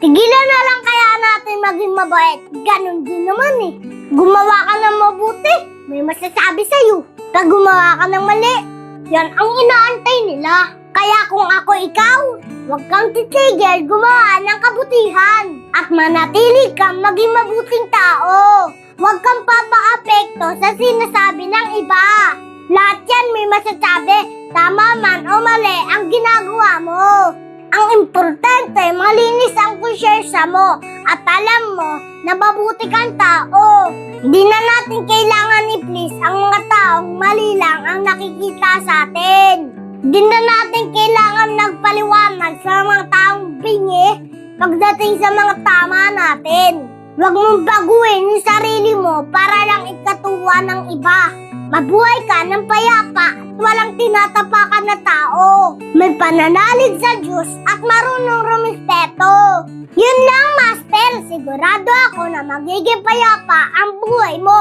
Tigilan na lang kaya natin maging mabait. Ganon din naman eh. Gumawa ka ng mabuti, may masasabi sa'yo. Pag gumawa ka ng mali, yan ang inaantay nila. Kaya kung ako ikaw, huwag kang titigil gumawa ng kabutihan. At manatili kang maging mabuting tao. Huwag kang papaapekto sa sinasabi ng iba. Lahat yan may masasabi, tama man o mali ang ginagawa mo. Ang importante, malinis ang konsyensya mo at alam mo na mabuti kang tao. Hindi na natin kailangan i-please ang mga taong mali lang ang nakikita sa atin. Hindi na natin kailangan nagpaliwanag sa mga taong bingi pagdating sa mga tama natin. Huwag mong baguhin yung sarili mo para lang ikatuwa ng iba. Mabuhay ka ng payapa at walang tinatapakan na tao. May pananalig sa Diyos at marunong rumispeto. Yun lang, Master. Sigurado ako na magiging payapa ang buhay mo